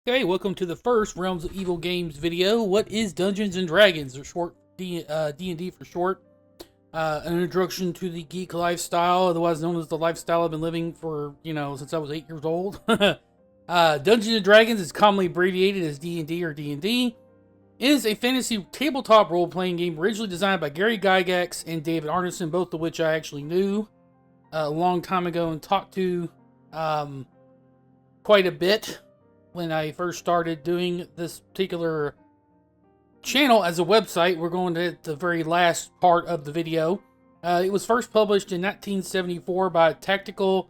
Okay, welcome to the first Realms of Evil Games video. What is Dungeons and Dragons, or short D&D for short? An introduction to the geek lifestyle, otherwise known as the lifestyle I've been living for, since I was 8 years old. Dungeons and Dragons is commonly abbreviated as D&D or D&D. It is a fantasy tabletop role-playing game originally designed by Gary Gygax and David Arneson, both of which I actually knew a long time ago and talked to quite a bit when I first started doing this particular channel as a website. We're going to the very last part of the video. It was first published in 1974 by Tactical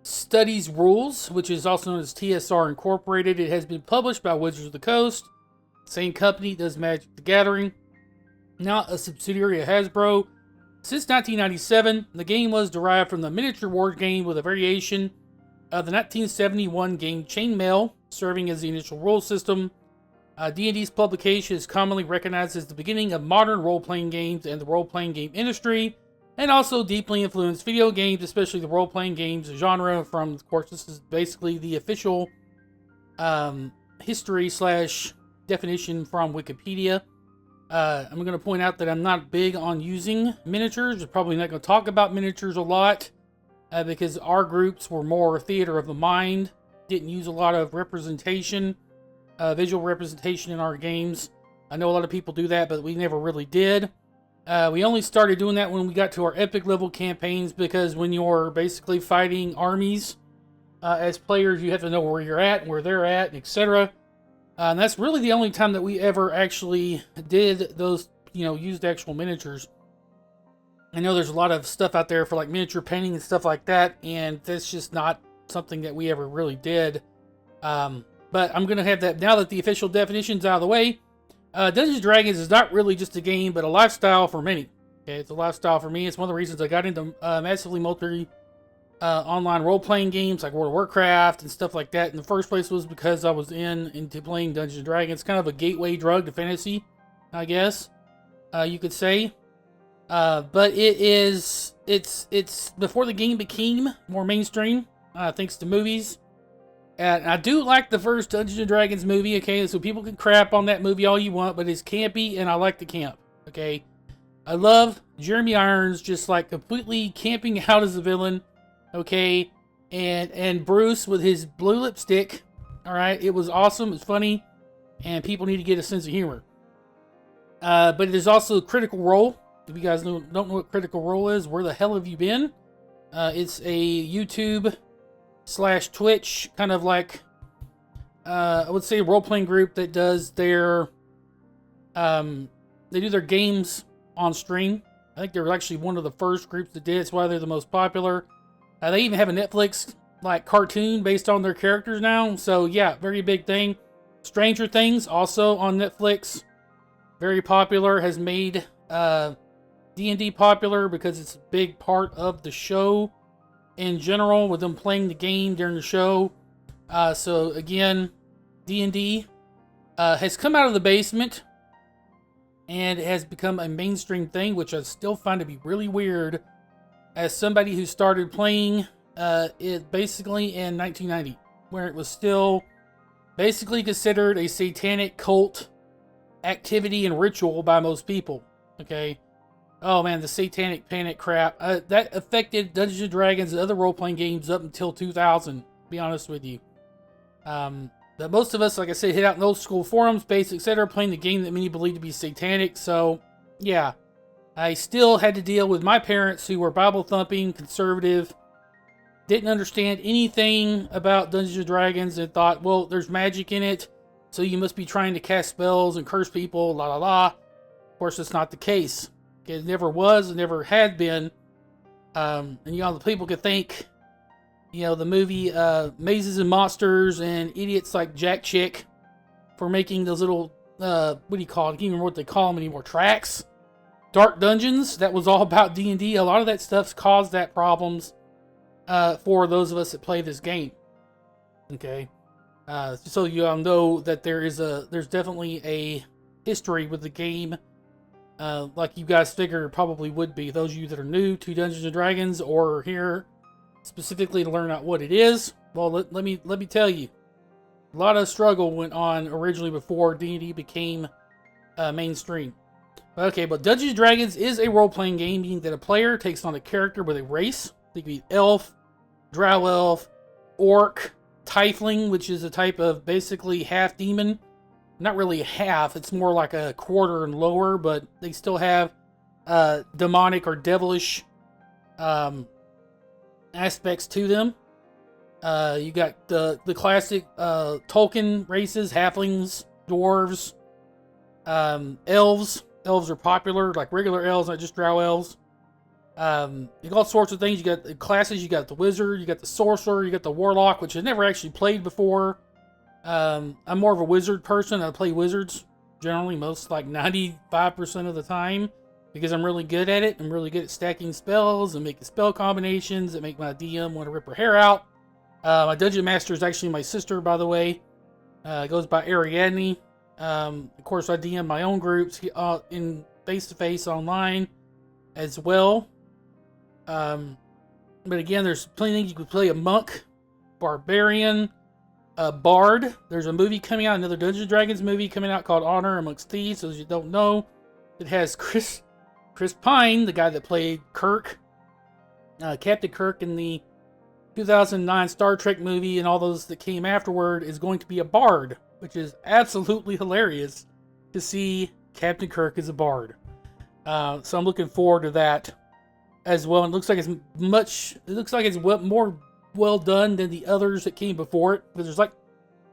Studies Rules, which is also known as TSR Incorporated. It has been published by Wizards of the Coast, same company does Magic the Gathering, not a subsidiary of Hasbro. Since 1997, the game was derived from the miniature war game with a variation of the 1971 game Chainmail, serving as the initial rule system. D&D's publication is commonly recognized as the beginning of modern role-playing games and the role-playing game industry, and also deeply influenced video games, especially the role-playing games genre. From, of course, this is basically the official history / definition from Wikipedia. I'm going to point out that I'm not big on using miniatures. I'm probably not going to talk about miniatures a lot because our groups were more theater of the mind. Didn't use a lot of representation, visual representation in our games. I know a lot of people do that, but we never really did. We only started doing that when we got to our epic level campaigns, because when you're basically fighting armies as players, you have to know where you're at and where they're at, and etc. And that's really the only time that we ever actually did those, used actual miniatures. I know there's a lot of stuff out there for like miniature painting and stuff like that, and that's just not something that we ever really did. But I'm going to have that now that the official definition's out of the way. Dungeons & Dragons is not really just a game, but a lifestyle for many. Okay, it's a lifestyle for me. It's one of the reasons I got into massively multi online role-playing games like World of Warcraft and stuff like that. In the first place was because I was into playing Dungeons & Dragons. It's kind of a gateway drug to fantasy, I guess you could say. But it's before the game became more mainstream, thanks to movies. And I do like the first Dungeons & Dragons movie, okay? So people can crap on that movie all you want, but it's campy, and I like the camp, okay? I love Jeremy Irons just like completely camping out as a villain, okay? And Bruce with his blue lipstick, all right? It was awesome, it's funny, and people need to get a sense of humor. But it is also Critical Role. If you guys don't know what Critical Role is, where the hell have you been? It's a YouTube / Twitch kind of like, I would say, role-playing group that does their, they do their games on stream. I think they're actually one of the first groups that did. It's why they're the most popular. They even have a Netflix like cartoon based on their characters now. So yeah, very big thing. Stranger Things also on Netflix, very popular, has made D&D popular because it's a big part of the show in general, with them playing the game during the show. So again, D&D has come out of the basement and it has become a mainstream thing, which I still find to be really weird as somebody who started playing it basically in 1990, where it was still basically considered a satanic cult activity and ritual by most people, okay? Oh man, the satanic panic crap. That affected Dungeons & Dragons and other role-playing games up until 2000, to be honest with you. But most of us, like I said, hit out in those school forums, base, etc., playing the game that many believe to be satanic. So, yeah. I still had to deal with my parents who were Bible-thumping, conservative, didn't understand anything about Dungeons & Dragons, and thought, well, there's magic in it, so you must be trying to cast spells and curse people, la la la. Of course, that's not the case. It never was, it never had been. And the people could thank, the movie Mazes and Monsters and idiots like Jack Chick for making those little, what do you call it? I can't remember what they call them anymore. Tracks? Dark Dungeons. That was all about D&D. A lot of that stuff's caused that problems for those of us that play this game. Okay. So you all know that there's definitely a history with the game. Like you guys figure probably would be, those of you that are new to Dungeons & Dragons or here specifically to learn out what it is. Well, let me tell you. A lot of struggle went on originally before D&D became mainstream. Okay, but Dungeons & Dragons is a role-playing game, meaning that a player takes on a character with a race. They could be elf, drow elf, orc, tiefling, which is a type of basically half-demon. Not really half, it's more like a quarter and lower, but they still have demonic or devilish aspects to them. You got the classic Tolkien races, halflings, dwarves, elves. Elves are popular, like regular elves, not just drow elves. You got all sorts of things. You got the classes, you got the wizard, you got the sorcerer, you got the warlock, which I've never actually played before. I'm more of a wizard person. I play wizards generally, most like 95% of the time, because I'm really good at it. I'm really good at stacking spells and making spell combinations that make my DM want to rip her hair out. My dungeon master is actually my sister, by the way. Goes by Ariadne. Of course, I DM my own groups in face-to-face online as well. But again, there's plenty of things. You could play a monk, barbarian, a bard. There's a movie coming out, another Dungeons & Dragons movie coming out called Honor Amongst Thieves. So as you don't know, it has Chris Pine, the guy that played Kirk, Captain Kirk in the 2009 Star Trek movie, and all those that came afterward, is going to be a bard, which is absolutely hilarious to see Captain Kirk as a bard. So I'm looking forward to that as well. It looks like it's more well done than the others that came before it, because there's like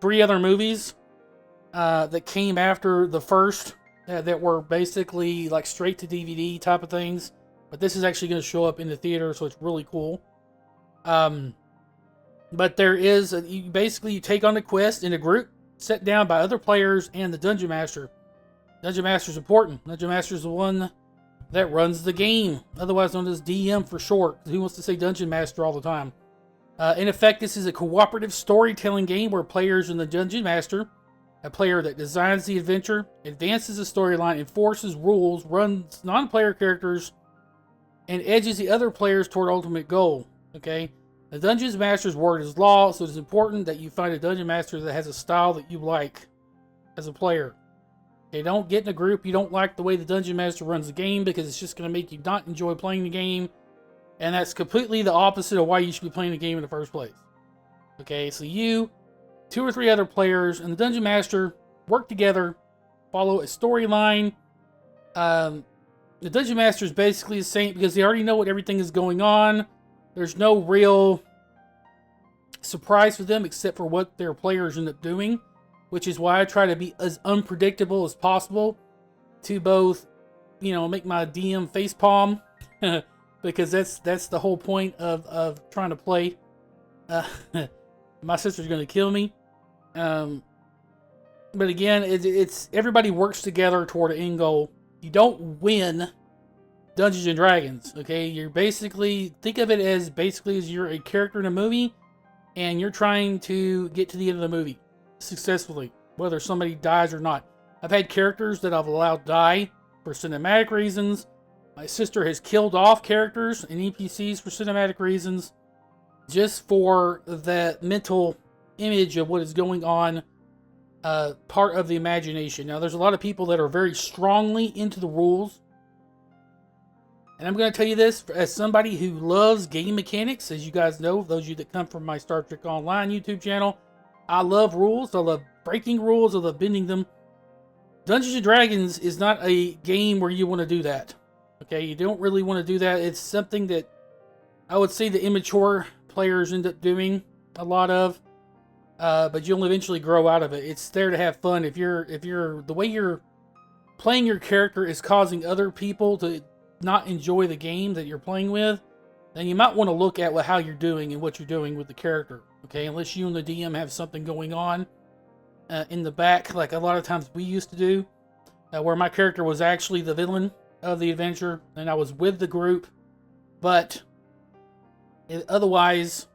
3 other movies that came after the first that were basically like straight to DVD type of things. But this is actually going to show up in the theater, so it's really cool. But there is you take on a quest in a group set down by other players and the Dungeon Master. Dungeon Master is important. Dungeon Master is the one that runs the game, otherwise known as DM for short. Who wants to say Dungeon Master all the time? In effect, this is a cooperative storytelling game where players and the Dungeon Master, a player that designs the adventure, advances the storyline, enforces rules, runs non-player characters, and edges the other players toward ultimate goal. Okay? The Dungeon Master's word is law, so it's important that you find a Dungeon Master that has a style that you like as a player. Okay, don't get in a group you don't like the way the Dungeon Master runs the game, because it's just going to make you not enjoy playing the game. And that's completely the opposite of why you should be playing the game in the first place. Okay, so you, 2 or 3 other players, and the Dungeon Master work together, follow a storyline. The Dungeon Master is basically a saint because they already know what everything is going on. There's no real surprise for them except for what their players end up doing, which is why I try to be as unpredictable as possible to both, make my DM facepalm, because that's the whole point of trying to play. My sister's going to kill me. But again, it's everybody works together toward an end goal. You don't win Dungeons and Dragons, okay? You're basically, think of it as you're a character in a movie, and you're trying to get to the end of the movie successfully, whether somebody dies or not. I've had characters that I've allowed die for cinematic reasons. My sister has killed off characters and NPCs for cinematic reasons, just for the mental image of what is going on, part of the imagination. Now, there's a lot of people that are very strongly into the rules. And I'm going to tell you this, as somebody who loves game mechanics, as you guys know, those of you that come from my Star Trek Online YouTube channel, I love rules. I love breaking rules. I love bending them. Dungeons & Dragons is not a game where you want to do that. Okay, you don't really want to do that. It's something that I would say the immature players end up doing a lot of, but you'll eventually grow out of it. It's there to have fun. If the way you're playing your character is causing other people to not enjoy the game that you're playing with, then you might want to look at how you're doing and what you're doing with the character. Okay, unless you and the DM have something going on in the back, like a lot of times we used to do, where my character was actually the villain of the adventure and I was with the group, but otherwise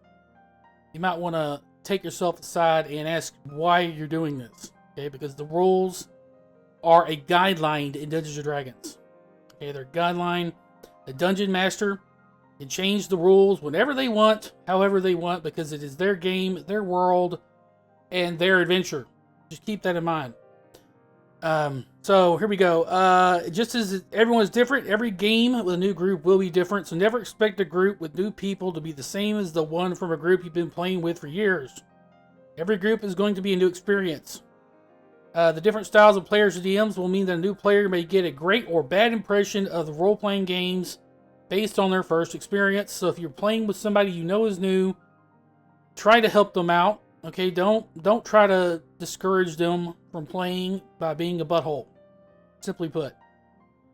you might want to take yourself aside and ask why you're doing this. Okay, because the rules are a guideline in Dungeons & Dragons. Okay, they're a guideline. The Dungeon Master can change the rules whenever they want, however they want, because it is their game, their world, and their adventure. Just keep that in mind. So here we go. Just as everyone is different, every game with a new group will be different. So never expect a group with new people to be the same as the one from a group you've been playing with for years. Every group is going to be a new experience. The different styles of players or DMs will mean that a new player may get a great or bad impression of the role-playing games based on their first experience. So if you're playing with somebody you know is new, try to help them out. Okay, don't try to discourage them from playing by being a butthole. Simply put.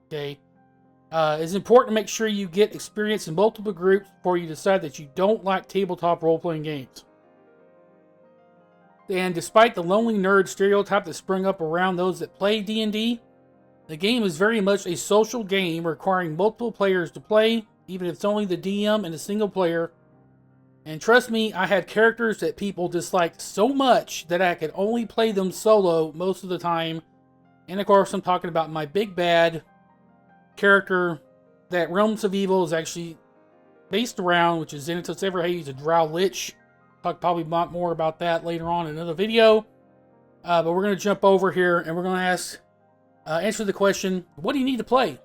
Okay. It's important to make sure you get experience in multiple groups before you decide that you don't like tabletop role-playing games. And despite the lonely nerd stereotype that sprung up around those that play D&D, the game is very much a social game requiring multiple players to play, even if it's only the DM and a single player. And trust me, I had characters that people disliked so much that I could only play them solo most of the time. And of course, I'm talking about my big bad character that Realms of Evil is actually based around, which is Xanatos Everhades, a Drow Lich. Talk probably more about that later on in another video. But we're going to jump over here and we're going to answer the question, what do you need to play?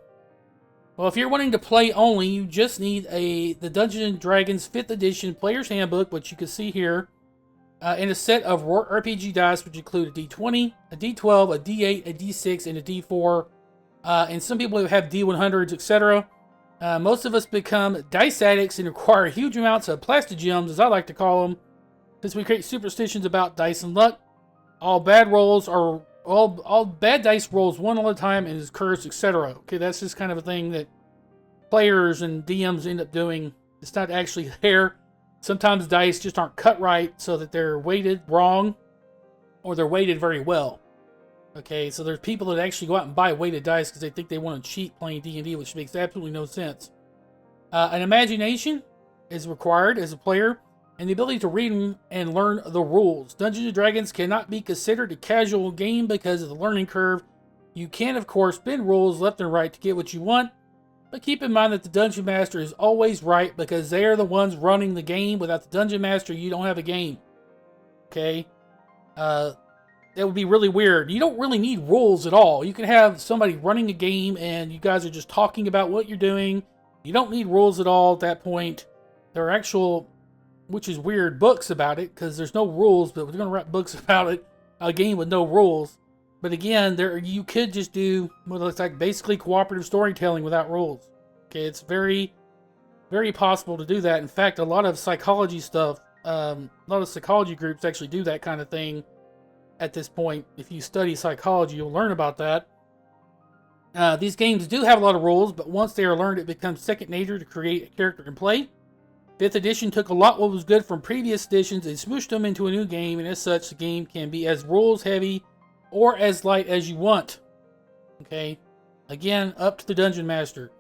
Well, if you're wanting to play only, you just need the Dungeons & Dragons 5th Edition Player's Handbook, which you can see here, and a set of RPG dice, which include a D20, a D12, a D8, a D6, and a D4. And some people have D100s, etc. Most of us become dice addicts and require huge amounts of plastogems, as I like to call them, since we create superstitions about dice and luck. All bad dice rolls one all the time and is cursed, etc. Okay, that's just kind of a thing that players and DMs end up doing. It's not actually there. Sometimes dice just aren't cut right so that they're weighted wrong or they're weighted very well. Okay, so there's people that actually go out and buy weighted dice because they think they want to cheat playing D&D, which makes absolutely no sense. An imagination is required as a player, and the ability to read and learn the rules. Dungeons & Dragons cannot be considered a casual game because of the learning curve. You can, of course, bend rules left and right to get what you want, but keep in mind that the Dungeon Master is always right because they are the ones running the game. Without the Dungeon Master, you don't have a game. Okay? That would be really weird. You don't really need rules at all. You can have somebody running a game and you guys are just talking about what you're doing. You don't need rules at all at that point. There are actual, which is weird, books about it because there's no rules, but we're going to write books about it, a game with no rules. But again, you could just do what looks like basically cooperative storytelling without rules. Okay, it's very, very possible to do that. In fact, a lot of psychology stuff, a lot of psychology groups actually do that kind of thing at this point. If you study psychology, you'll learn about that. These games do have a lot of rules, but once they are learned, it becomes second nature to create a character and play. 5th edition took a lot what was good from previous editions and smooshed them into a new game, and as such, the game can be as rules heavy or as light as you want. Okay? Again, up to the Dungeon Master.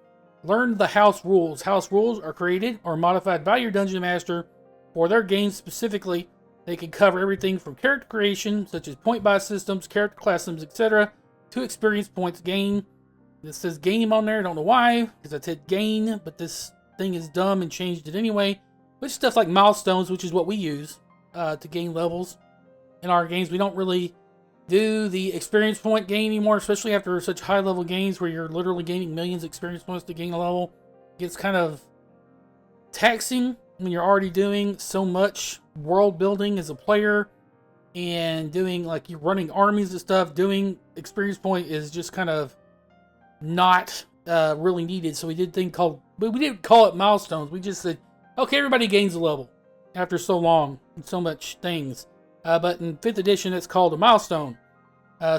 Learn the house rules. House rules are created or modified by your Dungeon Master for their games specifically. They can cover everything from character creation, such as point-buy systems, character class systems, etc., to experience points gained. This says game on there. I don't know why, because I said gain, but this thing is dumb and changed it anyway. But stuff like milestones, which is what we use to gain levels in our games. We don't really do the experience point gain anymore, especially after such high-level games where you're literally gaining millions of experience points to gain a level. It gets kind of taxing when you're already doing so much world building as a player and doing, like, you're running armies and stuff. Doing experience point is just kind of not really needed. So we did but we didn't call it milestones. We just said, okay, everybody gains a level after so long and so much things. But in 5th edition, it's called a milestone.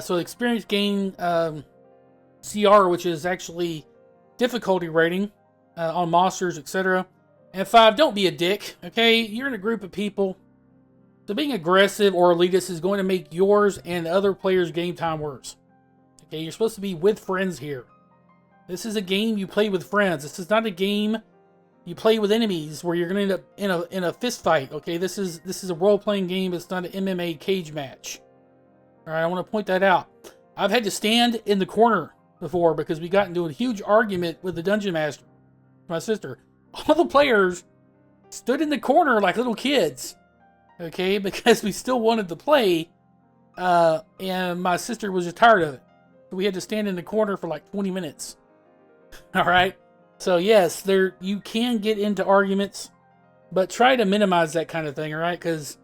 So experience gain CR, which is actually difficulty rating on monsters, etc. And 5, don't be a dick, okay? You're in a group of people. So being aggressive or elitist is going to make yours and other players' game time worse. Okay, you're supposed to be with friends here. This is a game you play with friends. This is not a game you play with enemies where you're going to end up in a fist fight. Okay, this is a role-playing game. It's not an MMA cage match. All right, I want to point that out. I've had to stand in the corner before because we got into a huge argument with the Dungeon Master, my sister. All the players stood in the corner like little kids. okay, because we still wanted to play, and my sister was just tired of it. So we had to stand in the corner for like 20 minutes. All right. So yes, there you can get into arguments, but try to minimize that kind of thing, all right? Because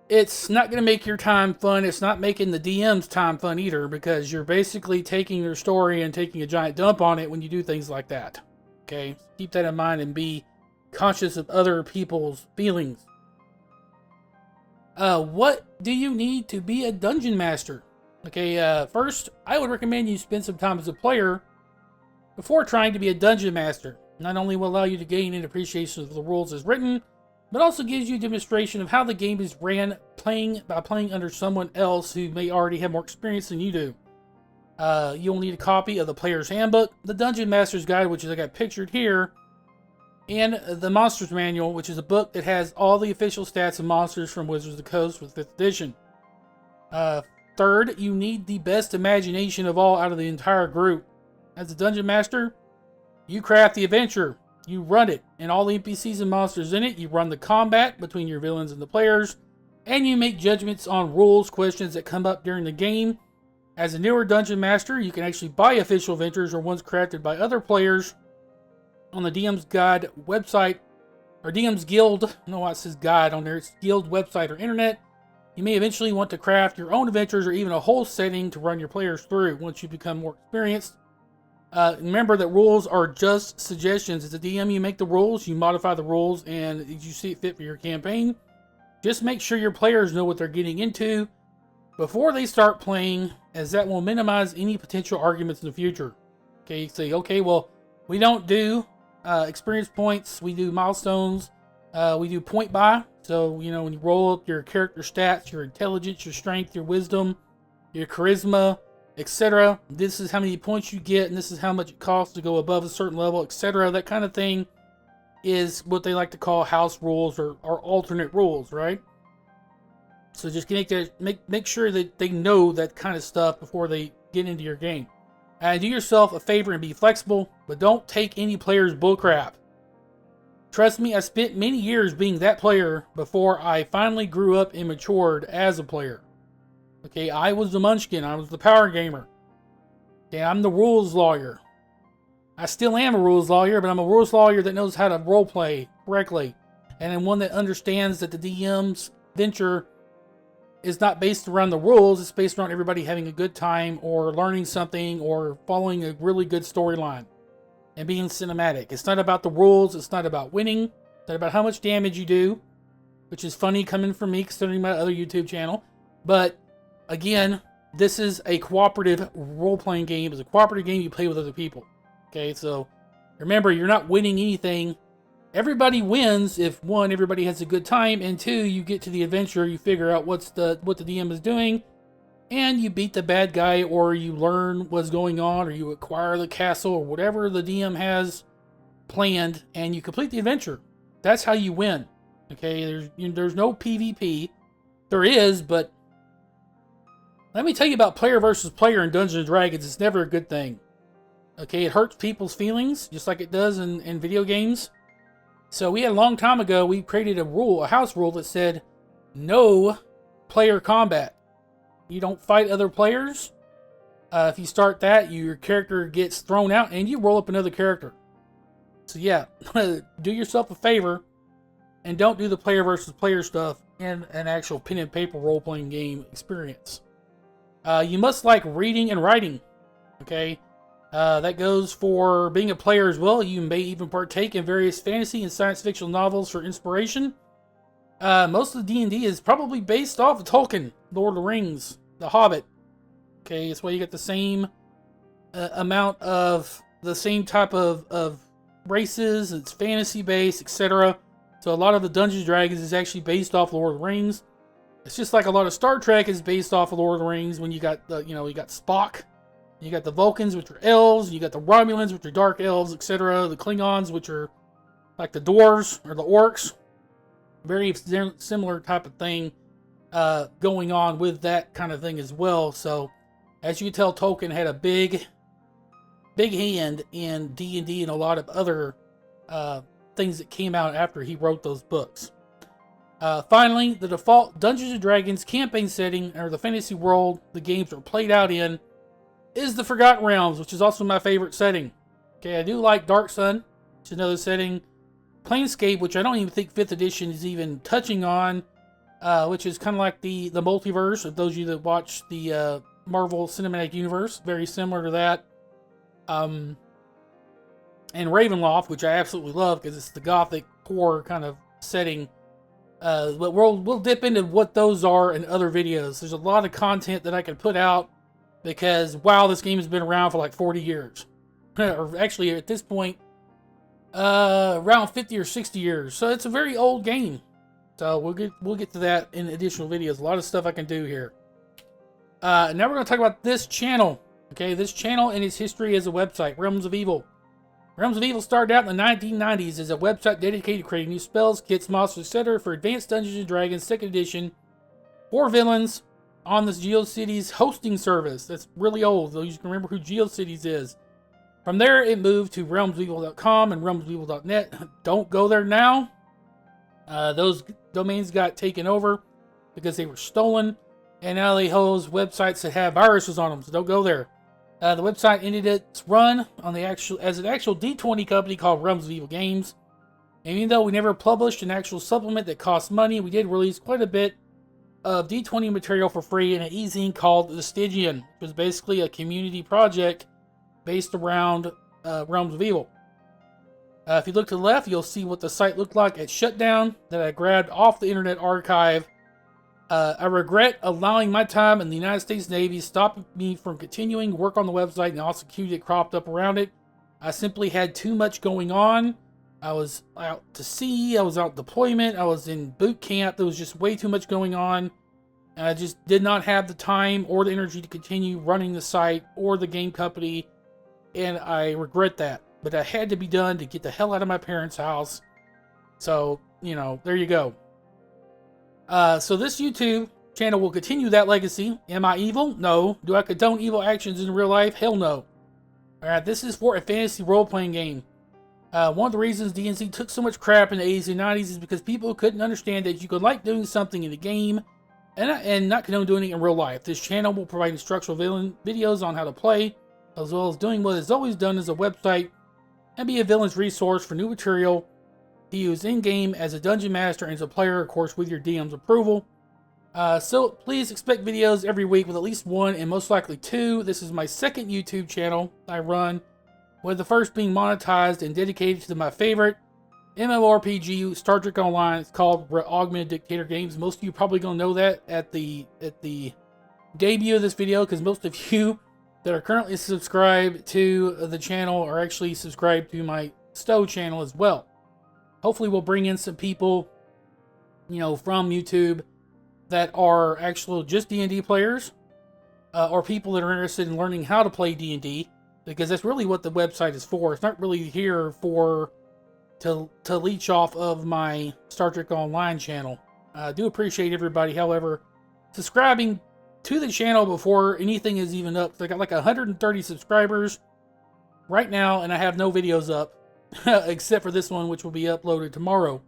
it's not going to make your time fun. It's not making the DM's time fun either, because you're basically taking their story and taking a giant dump on it when you do things like that. Okay? Keep that in mind and be conscious of other people's feelings. What do you need to be a dungeon master? Okay, first, I would recommend you spend some time as a player before trying to be a dungeon master. Not only will allow you to gain an appreciation of the rules as written, but also gives you a demonstration of how the game is ran by playing under someone else who may already have more experience than you do. You'll need a copy of the Player's Handbook, the Dungeon Master's Guide, which is I got pictured here, and the Monster's Manual, which is a book that has all the official stats and monsters from Wizards of the Coast with 5th edition. Third, you need the best imagination of all out of the entire group. As a Dungeon Master, you craft the adventure, you run it, and all the NPCs and monsters in it. You run the combat between your villains and the players, and you make judgments on rules, questions that come up during the game. As a newer Dungeon Master, you can actually buy official adventures or ones crafted by other players on the DM's Guide website, or DM's Guild. I don't know why it says guide on there. It's Guild website or internet. You may eventually want to craft your own adventures or even a whole setting to run your players through once you become more experienced. Remember that rules are just suggestions. As a DM, you make the rules, you modify the rules, and as you see it fit for your campaign. Just make sure your players know what they're getting into before they start playing, as that will minimize any potential arguments in the future. Okay, you say, okay, well, we don't do experience points, we do milestones, we do point buy. So, when you roll up your character stats, your intelligence, your strength, your wisdom, your charisma, etc. This is how many points you get, and this is how much it costs to go above a certain level, etc. That kind of thing is what they like to call house rules or alternate rules, right? So just make sure that they know that kind of stuff before they get into your game. And do yourself a favor and be flexible, but don't take any player's bullcrap. Trust me, I spent many years being that player before I finally grew up and matured as a player. Okay, I was the munchkin. I was the power gamer. Okay, I'm the rules lawyer. I still am a rules lawyer, but I'm a rules lawyer that knows how to roleplay correctly. And then one that understands that the DM's venture is not based around the rules. It's based around everybody having a good time or learning something or following a really good storyline and being cinematic. It's not about the rules. It's not about winning. It's not about how much damage you do, which is funny coming from me considering my other YouTube channel. But again, this is a cooperative role-playing game. It's a cooperative game you play with other people. Okay, so remember, you're not winning anything. Everybody wins if, one, everybody has a good time, and two, you get to the adventure, you figure out what the DM is doing, and you beat the bad guy, or you learn what's going on, or you acquire the castle, or whatever the DM has planned, and you complete the adventure. That's how you win. Okay, there's no PvP. There is, but let me tell you about player versus player in Dungeons & Dragons. It's never a good thing. Okay, it hurts people's feelings, just like it does in video games. So we had a long time ago, we created a house rule that said no player combat. You don't fight other players. If you start that, your character gets thrown out and you roll up another character. So yeah, do yourself a favor and don't do the player versus player stuff in an actual pen and paper role-playing game experience. You must like reading and writing. Okay? That goes for being a player as well. You may even partake in various fantasy and science fiction novels for inspiration. Most of the D&D is probably based off of Tolkien, Lord of the Rings, The Hobbit. Okay, that's why you get the same amount of the same type of races. It's fantasy based, etc. So a lot of the Dungeons & Dragons is actually based off Lord of the Rings. It's just like a lot of Star Trek is based off of Lord of the Rings. When you got you got Spock. You got the Vulcans, which are elves. You got the Romulans, which are dark elves, etc. The Klingons, which are like the dwarves or the orcs. Very similar type of thing going on with that kind of thing as well. So, as you can tell, Tolkien had a big hand in D&D and a lot of other things that came out after he wrote those books. Finally, the default Dungeons & Dragons campaign setting, or the fantasy world the games are played out in, is the Forgotten Realms, which is also my favorite setting. Okay, I do like Dark Sun, which is another setting. Planescape, which I don't even think 5th edition is even touching on, which is kind of like the multiverse, of those of you that watch the Marvel Cinematic Universe, very similar to that. And Ravenloft, which I absolutely love because it's the gothic horror kind of setting. But we'll dip into what those are in other videos. There's a lot of content that I can put out because, wow, this game has been around for like 40 years. Or actually, at this point, around 50 or 60 years. So it's a very old game. So we'll get to that in additional videos. A lot of stuff I can do here. Now we're going to talk about this channel. Okay, this channel and its history as a website, Realms of Evil. Realms of Evil started out in the 1990s as a website dedicated to creating new spells, kits, monsters, etc. for Advanced Dungeons & Dragons 2nd Edition for villains on this GeoCities hosting service. That's really old, though you can remember who GeoCities is. From there, it moved to realmsofevil.com and realmsofevil.net. Don't go there now. Those domains got taken over because they were stolen, and now they host websites that have viruses on them, so don't go there. The website ended its run on as an actual D20 company called Realms of Evil Games. And even though we never published an actual supplement that cost money, we did release quite a bit of D20 material for free in an e-zine called The Stygian, which was basically a community project based around Realms of Evil. If you look to the left, you'll see what the site looked like at shutdown that I grabbed off the Internet Archive. I regret allowing my time in the United States Navy stop me from continuing work on the website and all security that cropped up around it. I simply had too much going on. I was out to sea, I was out deployment, I was in boot camp. There was just way too much going on. And I just did not have the time or the energy to continue running the site or the game company. And I regret that. But that had to be done to get the hell out of my parents' house. So, you know, there you go. So this YouTube channel will continue that legacy. Am I evil? No. Do I condone evil actions in real life? Hell no. Alright, this is for a fantasy role-playing game. One of the reasons D&D took so much crap in the 80s and 90s is because people couldn't understand that you could like doing something in the game and not condone doing it in real life. This channel will provide instructional videos on how to play, as well as doing what is always done as a website and be a villain's resource for new material to use in-game as a dungeon master and as a player, of course, with your DM's approval. So please expect videos every week with at least one and most likely two. This is my second YouTube channel I run, with the first being monetized and dedicated to my favorite MMORPG, Star Trek Online. It's called Augmented Dictator Games. Most of you probably gonna know that at the debut of this video, because most of you that are currently subscribed to the channel are actually subscribed to my Stowe channel as well. Hopefully we'll bring in some people, you know, from YouTube that are actual just D&D players, or people that are interested in learning how to play D&D, because that's really what the website is for. It's not really here to leech off of my Star Trek Online channel. I do appreciate everybody, however, subscribing to the channel before anything is even up. I got like 130 subscribers right now, and I have no videos up. Except for this one, which will be uploaded tomorrow.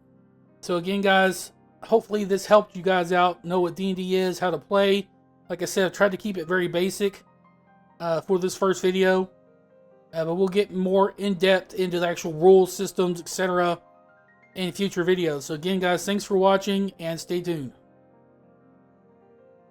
So again, guys, hopefully this helped you guys out, know what D&D is, how to play. Like I said, I've tried to keep it very basic for this first video. But we'll get more in-depth into the actual rules, systems, etc. in future videos. So again, guys, thanks for watching, and stay tuned.